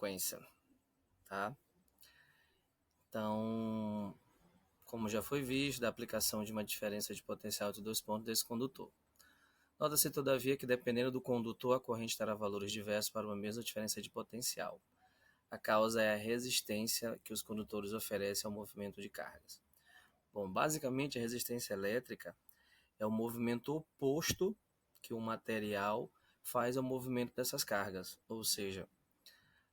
sequência, tá? Então, como já foi visto, da aplicação de uma diferença de potencial de 2 pontos desse condutor. Nota-se, todavia, que dependendo do condutor, a corrente terá valores diversos para uma mesma diferença de potencial. A causa é a resistência que os condutores oferecem ao movimento de cargas. Bom, basicamente a resistência elétrica é o movimento oposto que o material faz ao movimento dessas cargas. Ou seja,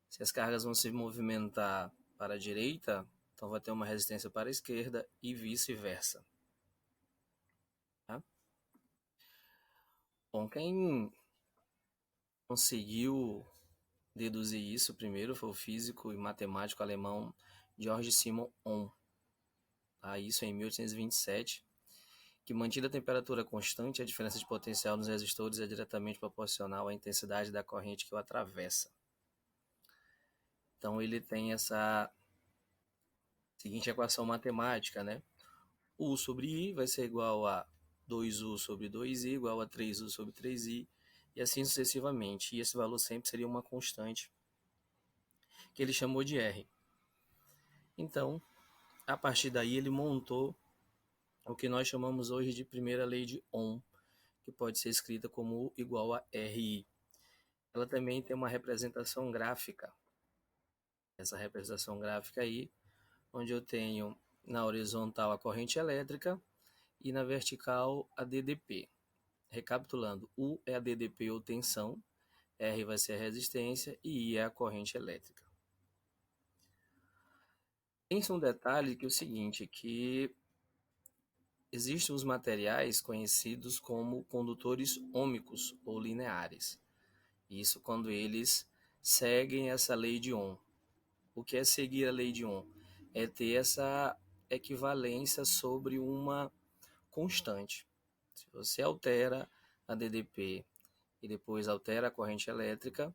se as cargas vão se movimentar para a direita, então vai ter uma resistência para a esquerda e vice-versa. Tá? Bom, quem conseguiu deduzir isso primeiro foi o físico e matemático alemão Georg Simon Ohm. Tá? Isso em 1827, que mantida a temperatura constante, a diferença de potencial nos resistores é diretamente proporcional à intensidade da corrente que o atravessa. Então ele tem essa seguinte equação matemática, né? U sobre I vai ser igual a 2U sobre 2I igual a 3U sobre 3I, e assim sucessivamente. E esse valor sempre seria uma constante, que ele chamou de R. Então, a partir daí ele montou o que nós chamamos hoje de primeira lei de Ohm, que pode ser escrita como U igual a RI. Ela também tem uma representação gráfica. Essa representação gráfica aí, onde eu tenho na horizontal a corrente elétrica e na vertical a DDP. Recapitulando, U é a DDP ou tensão, R vai ser a resistência e I é a corrente elétrica. Tem-se um detalhe que é o seguinte, que existem os materiais conhecidos como condutores ômicos ou lineares. Isso quando eles seguem essa lei de Ohm. O que é seguir a lei de Ohm? É ter essa equivalência sobre uma constante. Se você altera a DDP e depois altera a corrente elétrica,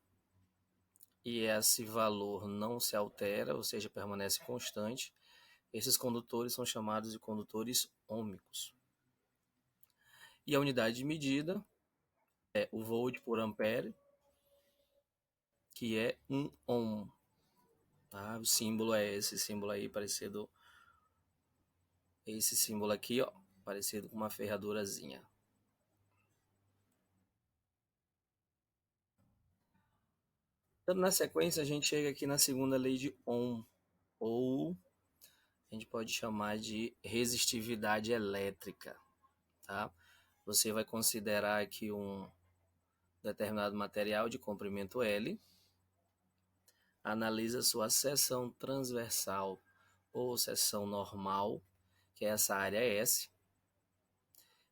e esse valor não se altera, ou seja, permanece constante, esses condutores são chamados de condutores ômicos. E a unidade de medida é o volt por ampere, que é 1 ohm. Tá? O símbolo é esse símbolo aí, parecido, esse símbolo aqui, ó, parecido com uma ferradurazinha. Então, na sequência, a gente chega aqui na segunda lei de Ohm, ou a gente pode chamar de resistividade elétrica. Tá? Você vai considerar aqui um determinado material de comprimento L, analisa sua seção transversal ou seção normal, que é essa área S,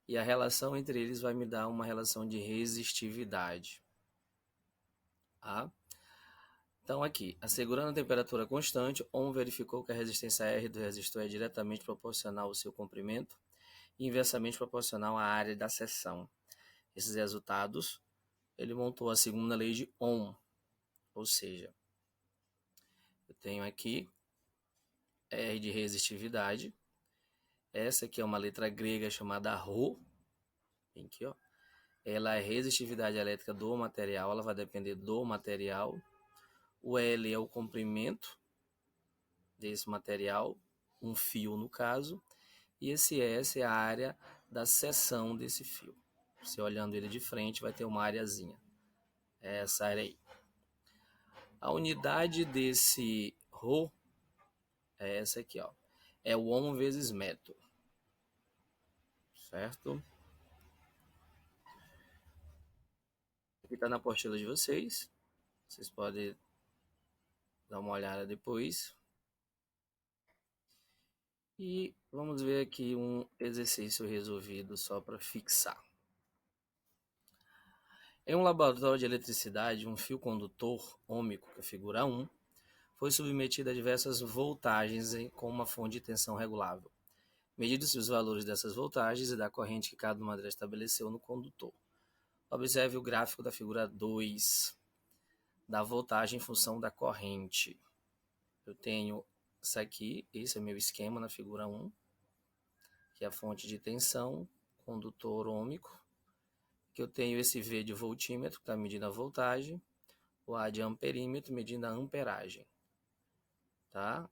e a relação entre eles vai me dar uma relação de resistividade. Tá? Então aqui, assegurando a temperatura constante, Ohm verificou que a resistência R do resistor é diretamente proporcional ao seu comprimento e inversamente proporcional à área da seção. Esses resultados, ele montou a segunda lei de Ohm, ou seja, eu tenho aqui R de resistividade, essa aqui é uma letra grega chamada Rho, aqui, ó. Ela é resistividade elétrica do material, ela vai depender do material. O L é o comprimento desse material, um fio no caso, e esse S é a área da seção desse fio. Você olhando ele de frente vai ter uma areazinha, é essa área aí. A unidade desse Rho é essa aqui, ó. É o ohm vezes metro, certo? Aqui está na apostila de vocês. Vocês podem dar uma olhada depois. E vamos ver aqui um exercício resolvido só para fixar. Em um laboratório de eletricidade, um fio condutor ômico, que é a figura 1, foi submetido a diversas voltagens com uma fonte de tensão regulável. Medidos-se os valores dessas voltagens e da corrente que cada uma delas estabeleceu no condutor. Observe o gráfico da figura 2, da voltagem em função da corrente. Eu tenho isso aqui, esse é meu esquema na figura 1, que é a fonte de tensão, condutor ômico, que eu tenho esse V de voltímetro, que está medindo a voltagem, o A de amperímetro medindo a amperagem, tá?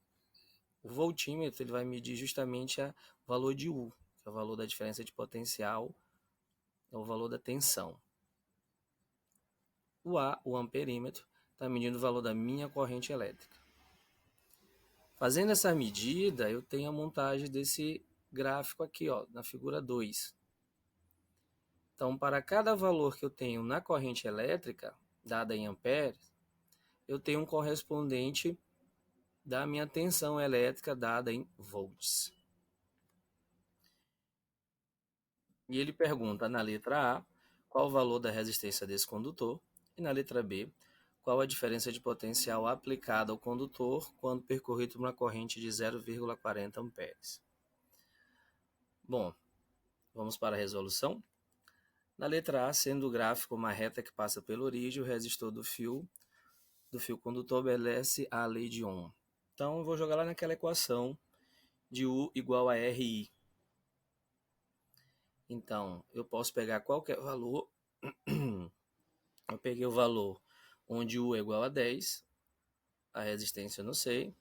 O voltímetro ele vai medir justamente o valor de U, que é o valor da diferença de potencial, é o valor da tensão. O A, o amperímetro, está medindo o valor da minha corrente elétrica. Fazendo essa medida, eu tenho a montagem desse gráfico aqui, ó, na figura 2. Então, para cada valor que eu tenho na corrente elétrica, dada em amperes, eu tenho um correspondente da minha tensão elétrica dada em volts. E ele pergunta na letra A qual o valor da resistência desse condutor e na letra B qual a diferença de potencial aplicada ao condutor quando percorrido por uma corrente de 0,40 amperes. Bom, vamos para a resolução. Na letra A, sendo o gráfico uma reta que passa pela origem, o resistor do fio condutor obedece à lei de Ohm. Então, eu vou jogar lá naquela equação de U igual a RI. Então, eu posso pegar qualquer valor. Eu peguei o valor onde U é igual a 10, a resistência eu não sei.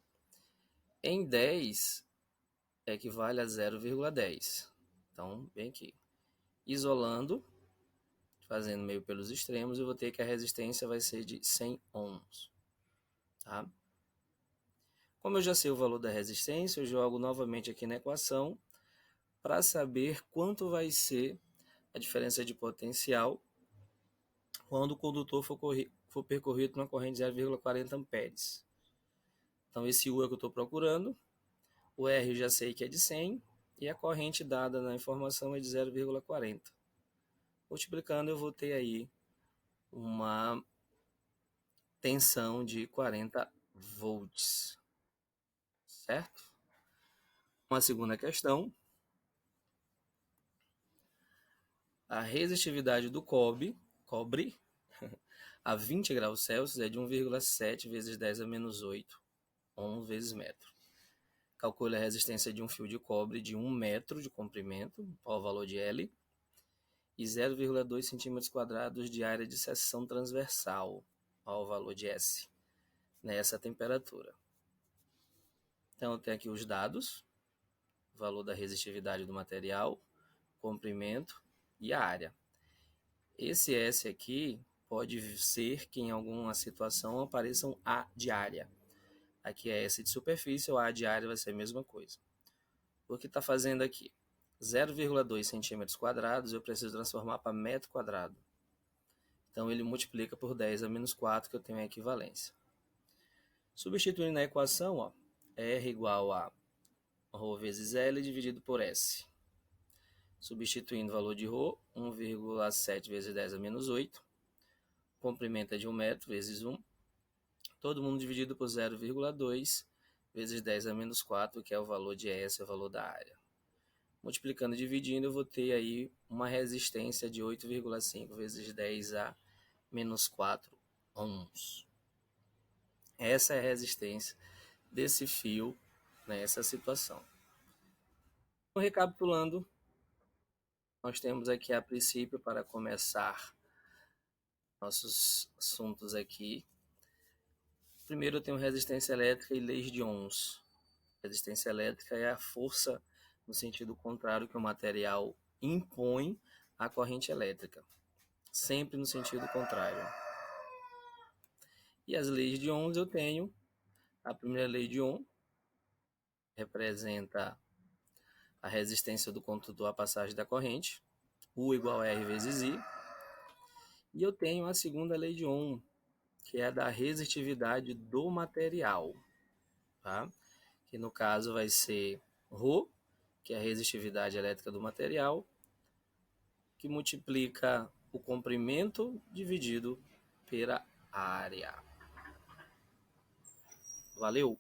Em 10 equivale a 0,10. Então, bem aqui. Isolando, fazendo meio pelos extremos, eu vou ter que a resistência vai ser de 100 ohms. Tá? Como eu já sei o valor da resistência, eu jogo novamente aqui na equação para saber quanto vai ser a diferença de potencial quando o condutor for percorrido por uma corrente de 0,40 amperes. Então, esse U é o que eu estou procurando, o R eu já sei que é de 100 e a corrente dada na informação é de 0,40. Multiplicando, eu vou ter aí uma tensão de 40 volts, certo? Uma segunda questão. A resistividade do cobre a 20 graus Celsius é de 1,7 vezes 10 a menos 8 ohms vezes metro. Calcule a resistência de um fio de cobre de 1 metro de comprimento, ao valor de L, e 0,2 centímetros quadrados de área de seção transversal, ao valor de S, nessa temperatura. Então, eu tenho aqui os dados, o valor da resistividade do material, comprimento e a área. Esse S aqui pode ser que em alguma situação apareça um A de área. Aqui é S de superfície, o A de área vai ser a mesma coisa. O que está fazendo aqui? 0,2 centímetros quadrados eu preciso transformar para metro quadrado. Então ele multiplica por 10 a menos 4, que eu tenho a equivalência. Substituindo na equação, ó, R igual a ρ vezes L dividido por S. Substituindo o valor de ρ, 1,7 vezes 10 a menos 8. Comprimento é de 1 metro vezes 1. Todo mundo dividido por 0,2 vezes 10 a menos 4, que é o valor de S, é o valor da área. Multiplicando e dividindo, eu vou ter aí uma resistência de 8,5 vezes 10 a menos 4 ohms. Essa é a resistência desse fio nessa situação. Então, recapitulando, nós temos aqui a princípio, para começar nossos assuntos aqui. Primeiro eu tenho resistência elétrica e leis de ohms. Resistência elétrica é a força no sentido contrário que o material impõe à corrente elétrica. Sempre no sentido contrário. E as leis de ohms eu tenho. A primeira lei de Ohm representa a resistência do condutor à passagem da corrente. U igual a R vezes I. E eu tenho a segunda lei de Ohm, que é a da resistividade do material. Tá? Que no caso vai ser ρ, que é a resistividade elétrica do material, que multiplica o comprimento dividido pela área. Valeu!